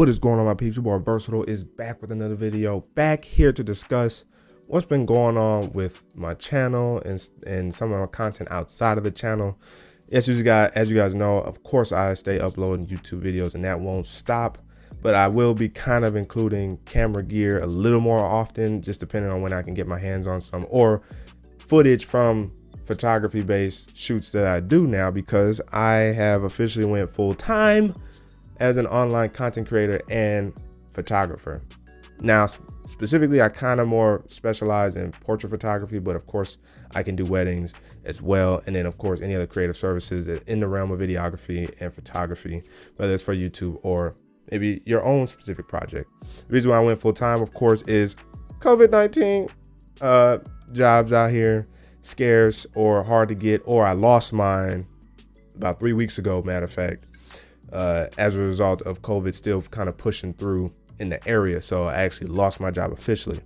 What is going on, my peeps? Your boy Versatile is back with another video, back here to discuss what's been going on with my channel and some of my content outside of the channel. As you guys know, of course I stay uploading YouTube videos and that won't stop, but I will be kind of including camera gear a little more often, just depending on when I can get my hands on some, or footage from photography based shoots that I do now, because I have officially went full time as an online content creator and photographer. Now, specifically, I kind of more specialize in portrait photography, but of course I can do weddings as well. And then of course, any other creative services in the realm of videography and photography, whether it's for YouTube or maybe your own specific project. The reason why I went full time, of course, is COVID-19. Jobs out here scarce or hard to get, or I lost mine about 3 weeks ago, matter of fact. As a result of COVID still kind of pushing through in the area. So I actually lost my job officially.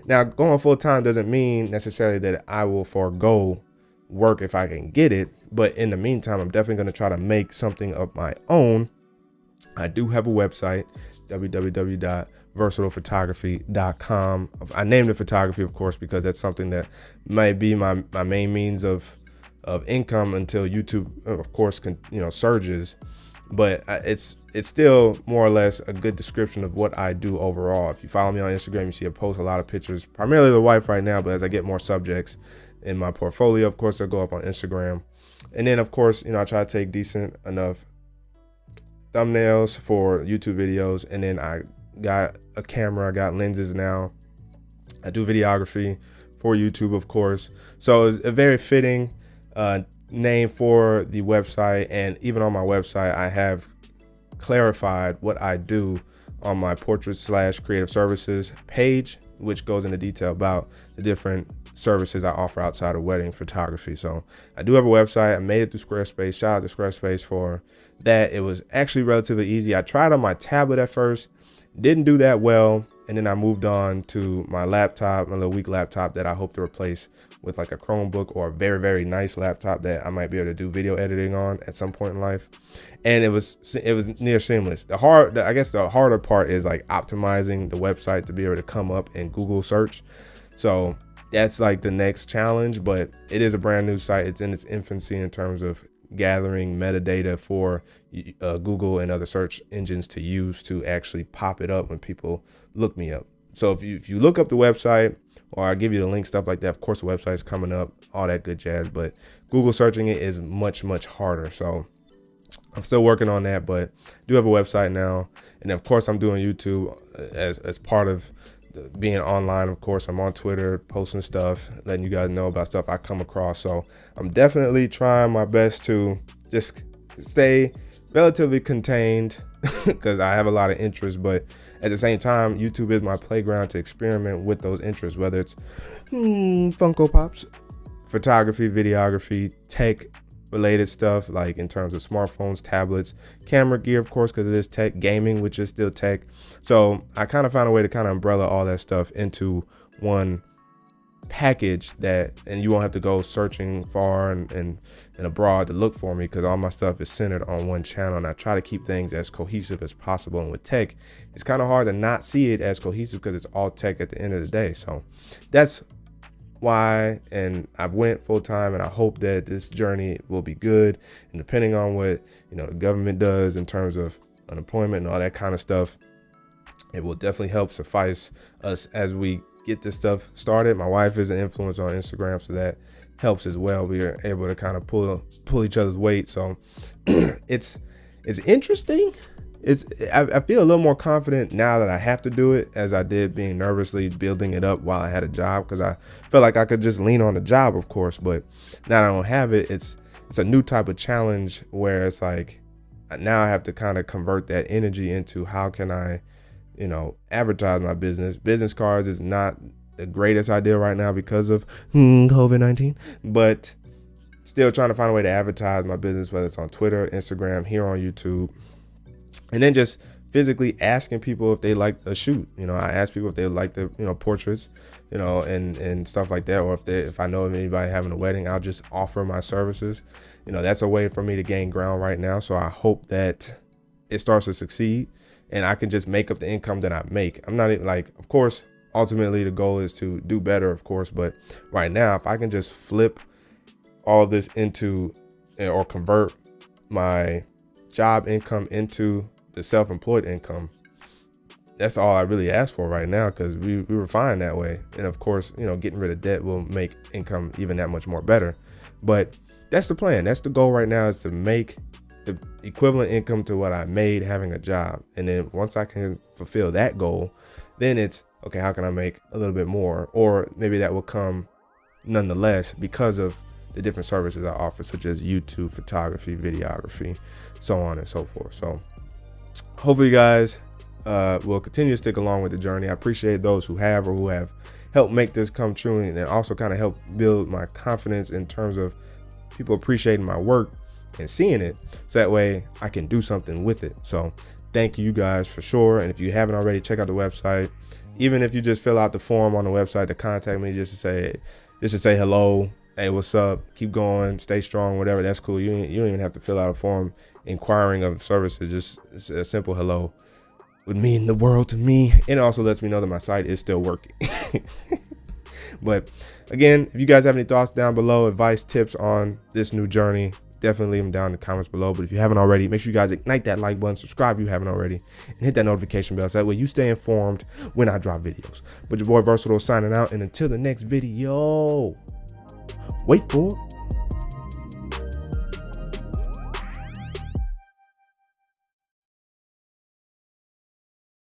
Now, going full time doesn't mean necessarily that I will forego work if I can get it. But in the meantime, I'm definitely going to try to make something of my own. I do have a website, www.versatilephotography.com. I named it photography, of course, because that's something that might be my main means of income until YouTube, of course, surges. But it's still more or less a good description of what I do overall. If you follow me on Instagram, you see I post a lot of pictures, primarily of the wife right now, but as I get more subjects in my portfolio, of course, they'll go up on Instagram. And then, of course, I try to take decent enough thumbnails for YouTube videos. And then I got a camera, I got lenses now. I do videography for YouTube, of course. So it's a very fitting name for the website. And even on my website, I have clarified what I do on my portrait / creative services page, which goes into detail about the different services I offer outside of wedding photography. So I do have a website. I made it through Squarespace. Shout out to Squarespace for that. It was actually relatively easy. I tried on my tablet at first, didn't do that well. And then I moved on to my laptop, my little weak laptop that I hope to replace with like a Chromebook or a very, very nice laptop that I might be able to do video editing on at some point in life. And it was near seamless. I guess the harder part is like optimizing the website to be able to come up in Google search. So that's like the next challenge, but it is a brand new site. It's in its infancy in terms of gathering metadata for Google and other search engines to use to actually pop it up when people look me up. So if you look up the website, or I give you the link, stuff like that, of course the website is coming up, all that good jazz, but Google searching it is much, much harder. So I'm still working on that, but I do have a website now. And of course I'm doing YouTube as part of being online. Of course, I'm on Twitter posting stuff, letting you guys know about stuff I come across. So I'm definitely trying my best to just stay relatively contained because I have a lot of interests, but at the same time, YouTube is my playground to experiment with those interests, whether it's Funko Pops, photography, videography, tech related stuff, like in terms of smartphones, tablets, camera gear, of course, because it is tech, gaming, which is still tech. So I kind of found a way to kind of umbrella all that stuff into one package and you won't have to go searching far and abroad to look for me, because all my stuff is centered on one channel, and I try to keep things as cohesive as possible. And with tech, it's kind of hard to not see it as cohesive because it's all tech at the end of the day. So that's why, and I went full time, and I hope that this journey will be good. And depending on what the government does in terms of unemployment and all that kind of stuff, it will definitely help suffice us as we get this stuff started. My wife is an influencer on Instagram, so that helps as well. We are able to kind of pull each other's weight. So it's interesting. I feel a little more confident now that I have to do it, as I did being nervously building it up while I had a job, because I felt like I could just lean on the job, of course. But now that I don't have it, it's a new type of challenge where it's like now I have to kind of convert that energy into how can I advertise my business. Business cards is not the greatest idea right now because of COVID-19, but still trying to find a way to advertise my business, whether it's on Twitter, Instagram, here on YouTube, and then just physically asking people if they like a shoot. I ask people if they like the portraits, and stuff like that, or if I know of anybody having a wedding, I'll just offer my services. That's a way for me to gain ground right now. So I hope that it starts to succeed and I can just make up the income that I make. I'm not even like, of course, ultimately the goal is to do better, of course, but right now, if I can just flip all this into or convert my job income into the self-employed income, that's all I really ask for right now, because we were fine that way. And of course, you know, getting rid of debt will make income even that much more better. But that's the plan. That's the goal right now, is to make the equivalent income to what I made having a job. And then once I can fulfill that goal, then it's okay, how can I make a little bit more? Or maybe that will come nonetheless because of the different services I offer, such as YouTube, photography, videography, so on and so forth. So hopefully you guys will continue to stick along with the journey. I appreciate those who have, or who have helped make this come true, and also kind of help build my confidence in terms of people appreciating my work and seeing it, so that way I can do something with it. So thank you guys for sure. And if you haven't already, check out the website. Even if you just fill out the form on the website to contact me, just to say hello, hey, what's up, keep going, stay strong, whatever, that's cool. You don't even have to fill out a form inquiring of services. Just a simple hello would mean the world to me. And it also lets me know that my site is still working. But again, if you guys have any thoughts down below, advice, tips on this new journey, definitely leave them down in the comments below. But if you haven't already, make sure you guys ignite that like button, subscribe if you haven't already, and hit that notification bell, so that way you stay informed when I drop videos. But your boy Versatile signing out, and until the next video, wait for it.